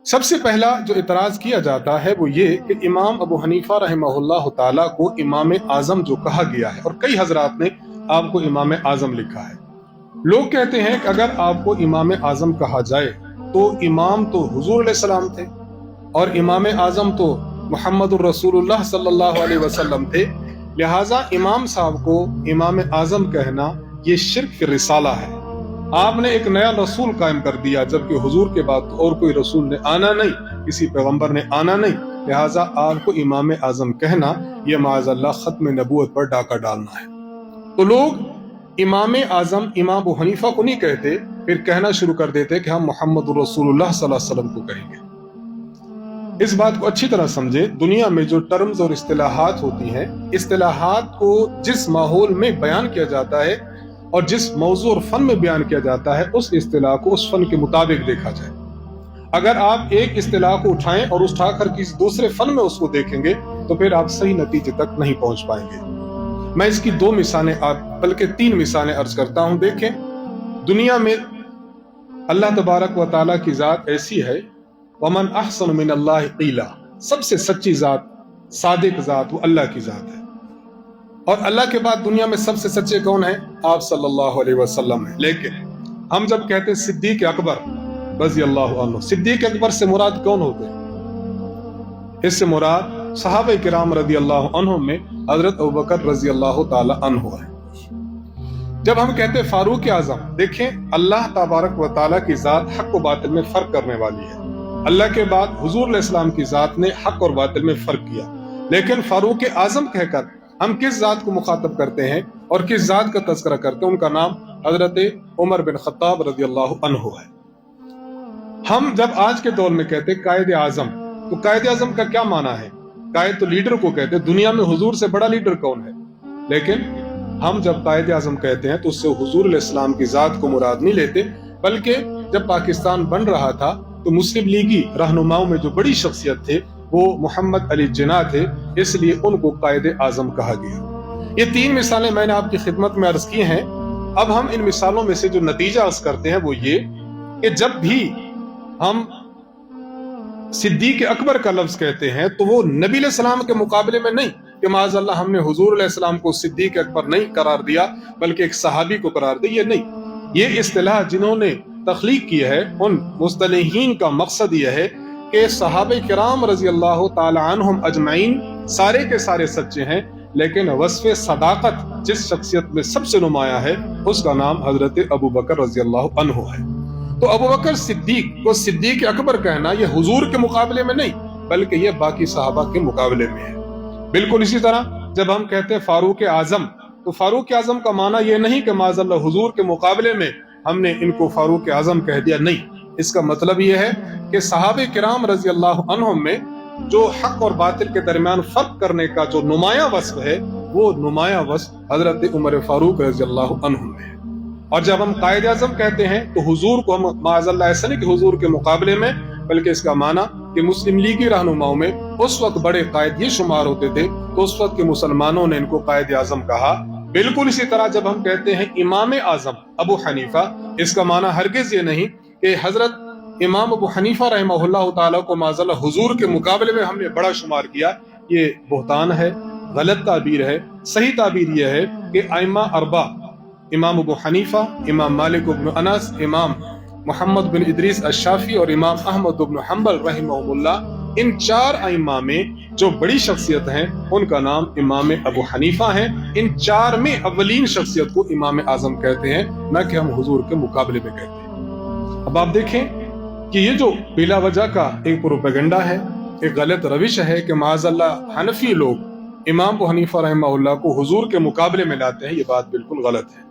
सबसे पहला जो इतराज किया जाता है वो ये कि इमाम अबू हनीफा रहमहुल्लाह ताला को इमाम आजम जो कहा गया है, और कई हजरात ने आपको इमाम आजम लिखा है। लोग कहते हैं कि अगर आपको इमाम आजम कहा जाए तो इमाम तो हुजूर अलैहिस्सलाम थे और इमाम आजम तो मुहम्मदुर रसूलुल्लाह सल्लल्लाहु अलैहि वसल्लम थे, लिहाजा इमाम साहब को इमाम आजम कहना ये शिर्क की रिसाला है। आपने एक नया रसूल कायम कर दिया, जबकि हुजूर के बाद और कोई रसूल ने आना नहीं, किसी पैगंबर ने आना नहीं, लिहाजा आपको इमाम आजम कहना ये माज़अल्लाह खत्म नबूवत पर डाका डालना है। तो लोग इमाम आजम इमाम अबू हनीफा को नहीं कहते, फिर कहना शुरू कर देते कि हम मोहम्मद रसूलुल्लाह सल्लल्लाहु अलैहि वसल्लम को कहेंगे। इस बात को अच्छी तरह समझे, दुनिया में जो टर्म्स और इस्तिलाहात होती हैं, इस्तिलाहात को जिस माहौल में बयान किया जाता है और जिस मौजू और फन में बयान किया जाता है, उस इस्तिलाह को उस फन के मुताबिक देखा जाए। अगर आप एक इस्तिलाह को उठाएं और उठाकर किसी दूसरे फन में उसको देखेंगे तो फिर आप सही नतीजे तक नहीं पहुंच पाएंगे। मैं इसकी दो मिसालें बल्कि तीन मिसालें अर्ज करता हूं। देखें, दुनिया में अल्लाह तबारक व तआला की जात ऐसी है, वमन अहसन मिनल्लाहि क़ीला, सबसे सच्ची जात, सादिक जात वो अल्लाह की जात है। और अल्लाह के बाद दुनिया में सबसे सच्चे कौन है? आप सल्लल्लाहु अलैहि वसल्लम है। लेकिन हम जब कहते हैं सिद्दीक अकबर रज़ी अल्लाहु अन्हु, सिद्दीक अकबर से मुराद कौन होते हैं? इससे मुराद सहाबा किराम रज़ी अल्लाहु अन्हुम में हजरत अबू बकर रज़ी अल्लाहु ताला अन्हु है। जब हम कहते हैं फारूक आजम, देखें अल्लाह तबारक व तआला की जात हक व बातिल में फर्क करने वाली है। अल्लाह के बाद हुजूर अलैहिस्सलाम की जात ने हक और बातिल में फर्क किया, लेकिन फारूक आजम कहकर हम किस जात को मुखातब करते हैं और किस जात का तज़किरा करते हैं? उनका नाम हजरत उमर बिन खत्ताब रज़ी अल्लाहु अन्हु है। हम जब आज के दौर में कहते हैं कायद आजम, तो कायद आजम का क्या माना है? कायद तो लीडर को कहते हैं, दुनिया में हुजूर से बड़ा लीडर कौन है? लेकिन हम जब कायद आजम कहते हैं तो उससे हुजूर अलैहिस्सलाम की जात को मुराद नहीं लेते, बल्कि जब पाकिस्तान बन रहा था तो मुस्लिम लीगी रहनुमाओं में जो बड़ी शख्सियत थे वो मोहम्मद अली जिन्ना थे, इसलिए उनको कायद आजम कहा गया। ये तीन मिसालें मैंने आपकी खिदमत में अर्ज की हैं। अब हम इन मिसालों में से जो नतीजा अर्ज करते हैं वो ये कि जब भी हम सिद्दीक अकबर का लफ्ज कहते हैं तो वो नबी अलैहिस्सलाम के मुकाबले में नहीं कि माज़अल्लाह हमने हुजूर अलैहिस्सलाम को सिद्दीक अकबर नहीं करार दिया बल्कि एक सहाबी को करार दिया, ये नहीं। ये इस्तिलाह जिन्होंने तख्लीक की है उन मुस्तलहीन का मकसद यह है कि सहाबे किराम रज़ी अल्लाह ताला अन्हुम अजमईन सारे के सारे सच्चे हैं, लेकिन वस्फ़े सदाकत जिस शख्सियत में सबसे नुमाया है उसका नाम हजरत अबू बकर रज़ी अल्लाह अन्हु है। तो अबू बकर सिद्दीक को सिद्दीक अकबर कहना यह हुजूर के मुकाबले में नहीं बल्कि यह बाकी सहाबा के मुकाबले में है। बिल्कुल इसी तरह जब हम कहते हैं फारूक आजम, तो फारूक आजम का माना यह नहीं कि माज़अल्लाह हुजूर के मुकाबले में हमने इनको फारूक आजम कह दिया, नहीं। इसका मतलब यह है कि सहाबे किराम रज़ी अल्लाहु अन्हुम में जो हक और बातिल के दरमियान फर्क करने का जो नुमाया वस्फ है वो नुमाया वस्फ हजरत उमर फारूक रज़ी अल्लाहु अन्हु में है। और जब हम कायद आजम कहते हैं तो हुजूर को हम माज़अल्लाह ऐसा नहीं कि हुजूर के मुकाबले में, बल्कि इसका माना कि मुस्लिम लीगी रहनुमाओं में उस वक्त बड़े कायद ये शुमार होते थे तो उस वक्त के मुसलमानों ने इनको कायद आजम कहा। बिल्कुल इसी तरह जब हम कहते हैं इमाम आजम अबू हनीफा, इसका माना हरगिज ये नहीं कि हजरत इमाम अबू हनीफा रहमहुल्लाह ताला को माज़अल्लाह हुजूर के मुकाबले में हमने बड़ा शुमार किया। ये बहतान है, गलत ताबीर है। सही ताबीर यह है कि आइम्मा अरबा, इमाम अबू हनीफा, इमाम मालिक इब्न अनस, इमाम मोहम्मद बिन इदरीस अश-शाफी और इमाम अहमद इब्न हंबल रहमहुल्लाह, इन चार आइम्मा में जो बड़ी शख्सियत हैं उनका नाम इमाम अबू हनीफा है। इन चार में अव्वलीन शख्सियत को इमाम आजम कहते हैं, न कि हम हुजूर के मुकाबले में कहते हैं। अब आप देखें कि ये जो बिला वजह का एक प्रोपेगेंडा है, एक गलत रविश है कि माज़अल्लाह हनफी लोग इमाम अबू हनीफा रहमहुल्लाह को हुजूर के मुकाबले में लाते हैं, ये बात बिल्कुल गलत है।